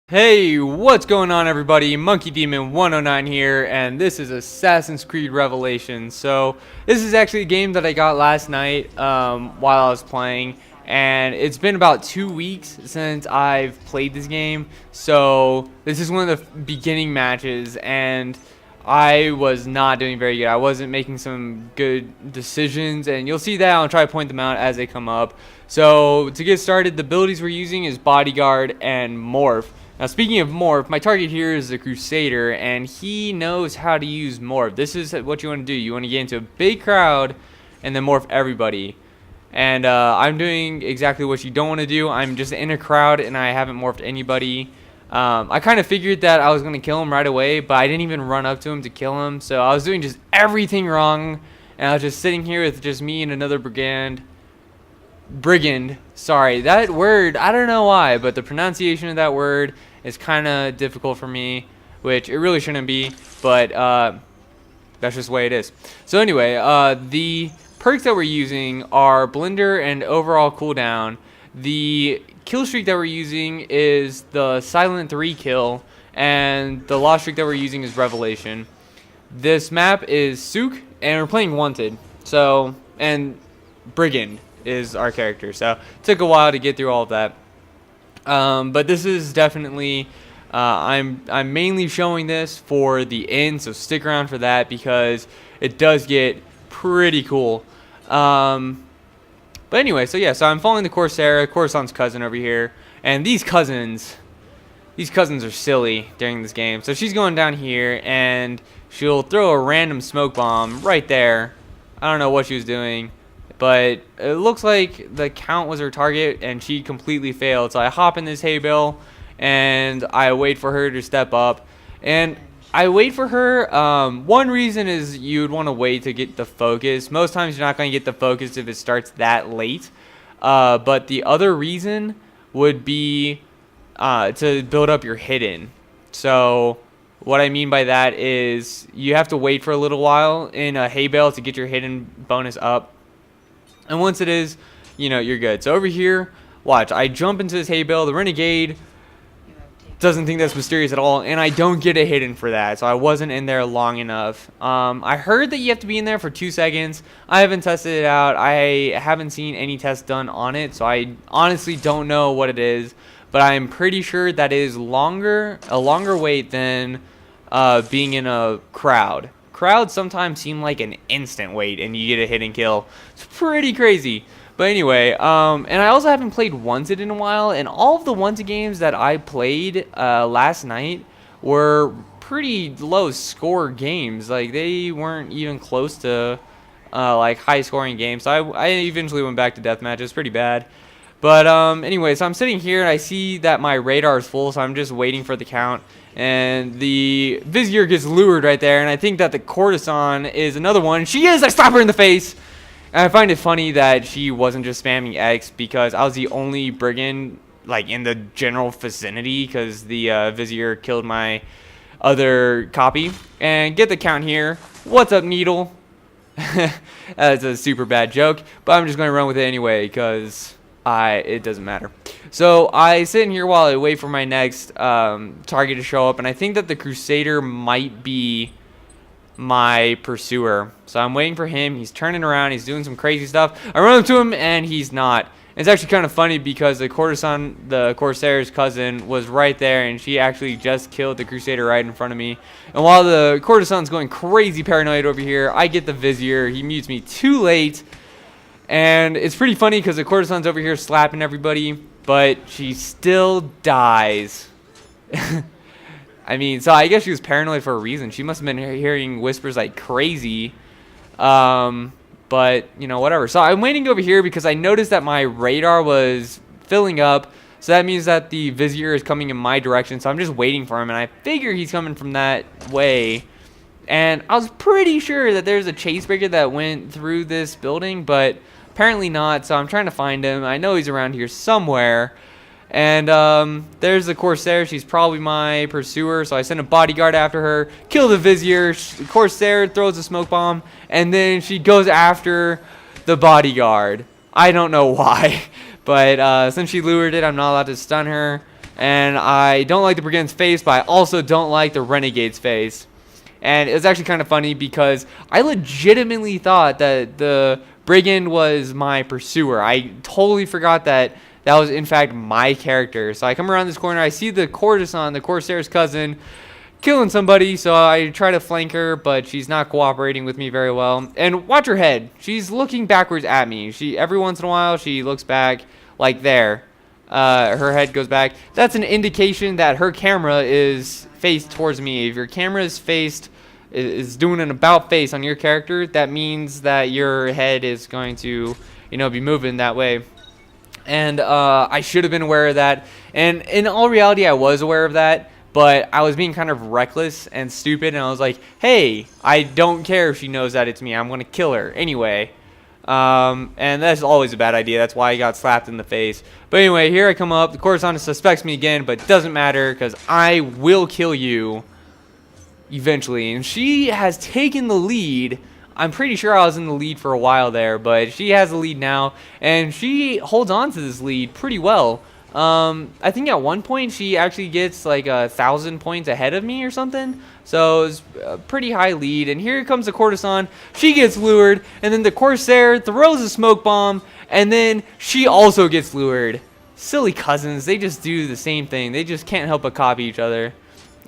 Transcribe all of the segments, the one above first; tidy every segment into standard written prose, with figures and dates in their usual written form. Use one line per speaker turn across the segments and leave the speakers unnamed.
Hey, what's going on everybody? Monkey Demon 109 here, and this is Assassin's Creed Revelations. So this is actually a game that I got last night while I was playing, and it's been about 2 weeks since I've played this game. So this is one of the beginning matches, and I was not doing very good. I wasn't making some good decisions, and you'll see that. I'll try to point them out as they come up. So to get started, the abilities we're using is Bodyguard and Morph. Now, speaking of Morph, my target here is the Crusader, and he knows how to use Morph. This is what you want to do. You want to get into a big crowd and then morph everybody. And I'm doing exactly what you don't want to do. I'm just in a crowd, and I haven't morphed anybody. I kind of figured that I was going to kill him right away, but I didn't even run up to him to kill him. So I was doing just everything wrong, and I was just sitting here with just me and another brigand, sorry, that word, I don't know why, but the pronunciation of that word is kind of difficult for me, which it really shouldn't be, but that's just the way it is. So anyway, the perks that we're using are Blender and overall cooldown. The kill streak that we're using is the silent 3 kill, and the loss streak that we're using is Revelation. This map is Souk, and we're playing Wanted, so, and Brigand is our character, so it took a while to get through all of that. But this is definitely I'm mainly showing this for the end, so stick around for that because it does get pretty cool. But anyway, so yeah, so I'm following the Coruscant's cousin over here, and these cousins are silly during this game. So she's going down here, and she'll throw a random smoke bomb right there. I don't know what she was doing, but it looks like the count was her target, and she completely failed. So I hop in this hay bale, and I wait for her to step up. And I wait for her. One reason is you'd want to wait to get the focus. Most times you're not going to get the focus if it starts that late. But the other reason would be to build up your hidden. So what I mean by that is you have to wait for a little while in a hay bale to get your hidden bonus up. And once it is, you know, you're good. So over here, watch. I jump into this hay bale. The Renegade doesn't think that's mysterious at all, and I don't get a hidden for that. So I wasn't in there long enough. I heard that you have to be in there for 2 seconds. I haven't tested it out. I haven't seen any tests done on it, so I honestly don't know what it is. But I'm pretty sure that is a longer wait than being in a crowd. Crowds sometimes seem like an instant wait and you get a hidden kill. It's pretty crazy. But anyway, and I also haven't played Wanted in a while, and all of the Wanted games that I played last night were pretty low score games. Like, they weren't even close to like high scoring games. So I eventually went back to deathmatch. It was pretty bad. But anyway, so I'm sitting here and I see that my radar is full, so I'm just waiting for the count. And the Vizier gets lured right there, and I think that the Courtesan is another one. She is! I slap her in the face! And I find it funny that she wasn't just spamming X because I was the only brigand like in the general vicinity because the Vizier killed my other copy. And get the count here. What's up, Needle? That's a super bad joke, but I'm just going to run with it anyway because it doesn't matter. So I sit in here while I wait for my next target to show up, and I think that the Crusader might be my pursuer. So I'm waiting for him. He's turning around. He's doing some crazy stuff. I run up to him, and he's not. It's actually kind of funny because the Corsair's cousin, was right there, and she actually just killed the Crusader right in front of me. And while the Courtesan's going crazy paranoid over here, I get the Vizier. He mutes me too late. And it's pretty funny because the Courtesan's over here slapping everybody, but she still dies. I mean, so I guess she was paranoid for a reason. She must have been hearing whispers like crazy. But, you know, whatever. So I'm waiting over here because I noticed that my radar was filling up. So that means that the Vizier is coming in my direction. So I'm just waiting for him, and I figure he's coming from that way. And I was pretty sure that there's a chase breaker that went through this building, but apparently not. So I'm trying to find him. I know he's around here somewhere. And there's the Corsair. She's probably my pursuer. So I send a Bodyguard after her. Kill the Vizier. Corsair throws a smoke bomb. And then she goes after the Bodyguard. I don't know why. But since she lured it, I'm not allowed to stun her. And I don't like the Brigand's face, but I also don't like the Renegade's face. And it was actually kind of funny because I legitimately thought that the Brigand was my pursuer. I totally forgot that that was in fact my character. So I come around this corner, I see the courtesan, the Corsair's cousin, killing somebody. So I try to flank her, but she's not cooperating with me very well. And watch her head. She's looking backwards at me. Every once in a while, she looks back like there. Her head goes back. That's an indication that her camera is faced towards me. If your camera is faced, is doing an about face on your character, that means that your head is going to, be moving that way. And I should have been aware of that. And in all reality, I was aware of that, but I was being kind of reckless and stupid. And I was like, hey, I don't care if she knows that it's me. I'm going to kill her anyway. And that's always a bad idea. That's why I got slapped in the face. But anyway, here I come up. The courtesan suspects me again, but it doesn't matter because I will kill you eventually. And she has taken the lead. I'm pretty sure I was in the lead for a while there, but she has the lead now, and she holds on to this lead pretty well. I think at one point she actually gets like 1,000 points ahead of me or something. So it's a pretty high lead. And here comes the courtesan. She gets lured, and then the Corsair throws a smoke bomb, and then she also gets lured. Silly cousins. They just do the same thing. They just can't help but copy each other.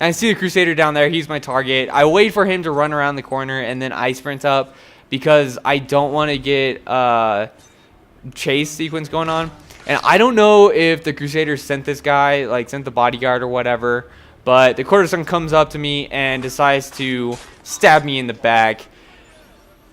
I see the Crusader down there. He's my target. I wait for him to run around the corner, and then I sprint up because I don't want to get chase sequence going on. And I don't know if the Crusader sent this guy, like sent the Bodyguard or whatever, but the courtesan comes up to me and decides to stab me in the back.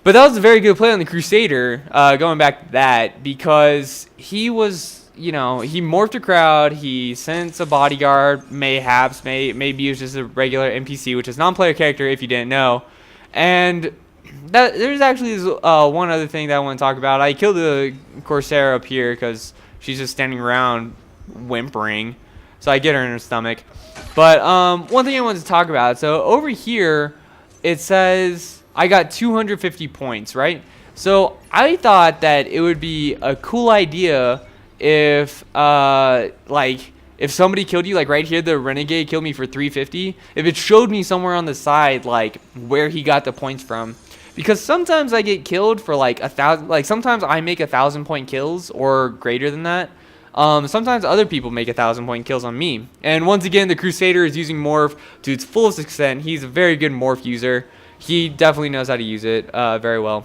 But that was a very good play on the Crusader, going back to that, because he was, he morphed a crowd, he sent a Bodyguard, mayhaps, maybe he was just a regular NPC, which is non-player character if you didn't know. And there's actually one other thing that I want to talk about. I killed the Corsair up here because she's just standing around whimpering. So I get her in her stomach. But one thing I wanted to talk about. So over here, it says I got 250 points, right? So I thought that it would be a cool idea if, if somebody killed you, like right here, the Renegade killed me for 350. If it showed me somewhere on the side, like where he got the points from. Because sometimes I get killed for like 1,000, like sometimes I make 1,000 point kills or greater than that. Sometimes other people make 1,000 point kills on me. And once again, the Crusader is using Morph to its fullest extent. He's a very good Morph user. He definitely knows how to use it very well.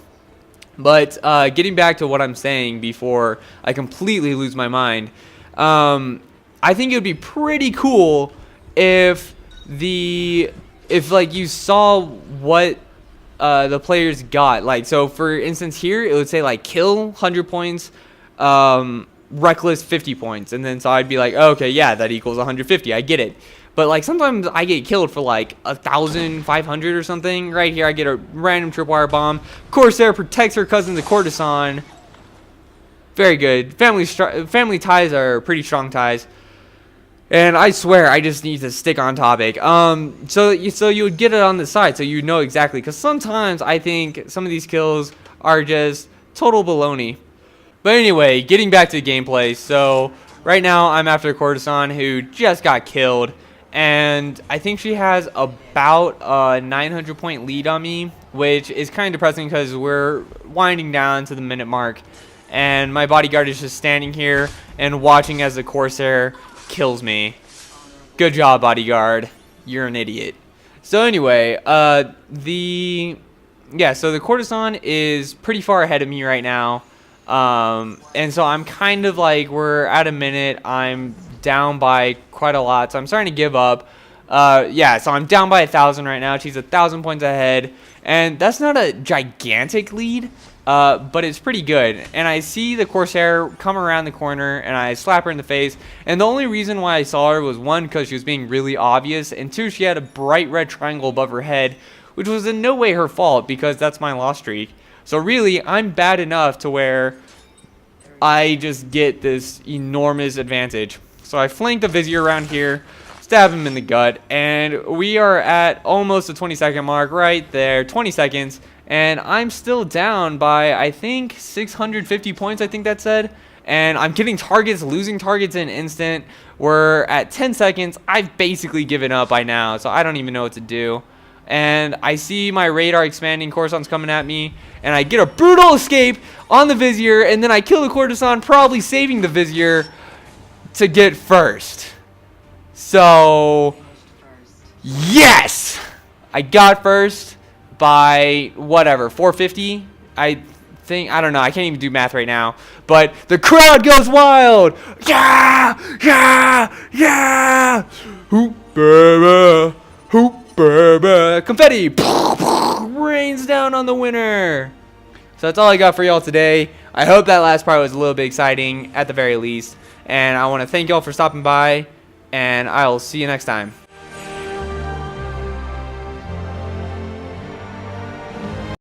But getting back to what I'm saying before I completely lose my mind, I think it would be pretty cool if you saw what the players got. Like, so for instance here it would say like kill 100 points, reckless 50 points, and then so I'd be like, oh, okay, yeah, that equals 150, I get it. But like sometimes I get killed for like 1,500 or something. Right here I get a random tripwire bomb. Corsair protects her cousin, the courtesan. Very good. Family ties are pretty strong ties. And I swear, I just need to stick on topic. So you would get it on the side, so you know exactly. Because sometimes I think some of these kills are just total baloney. But anyway, getting back to the gameplay. So right now I'm after a courtesan who just got killed, and I think she has about a 900 point lead on me, which is kind of depressing because we're winding down to the minute mark, and my Bodyguard is just standing here and watching as the Corsair kills me. Good job, Bodyguard. You're an idiot. So anyway, so the courtesan is pretty far ahead of me right now. And so I'm kind of like, we're at a minute. I'm down by quite a lot, so I'm starting to give up. So I'm down by 1,000 right now. She's 1,000 points ahead, and that's not a gigantic lead. But it's pretty good. And I see the Corsair come around the corner, and I slap her in the face. And the only reason why I saw her was, one, because she was being really obvious, and two, she had a bright red triangle above her head, which was in no way her fault because that's my loss streak. So really, I'm bad enough to where I just get this enormous advantage. So I flank the Vizier around here, stab him in the gut, and we are at almost the 20-second mark right there, 20 seconds. And I'm still down by, I think, 650 points, I think that said. and I'm getting targets, losing targets in an instant. We're at 10 seconds. I've basically given up by now, so I don't even know what to do. And I see my radar expanding, Coruscant's coming at me, and I get a brutal escape on the Vizier, and then I kill the Coruscant, probably saving the Vizier to get first. So, yes! I got first by, whatever, 450? I don't know, I can't even do math right now. But the crowd goes wild! Yeah! Yeah! Yeah! Hoop, baby! Hoop, baby! Confetti! Rains down on the winner! So that's all I got for y'all today. I hope that last part was a little bit exciting, at the very least. And I want to thank y'all for stopping by, and I'll see you next time.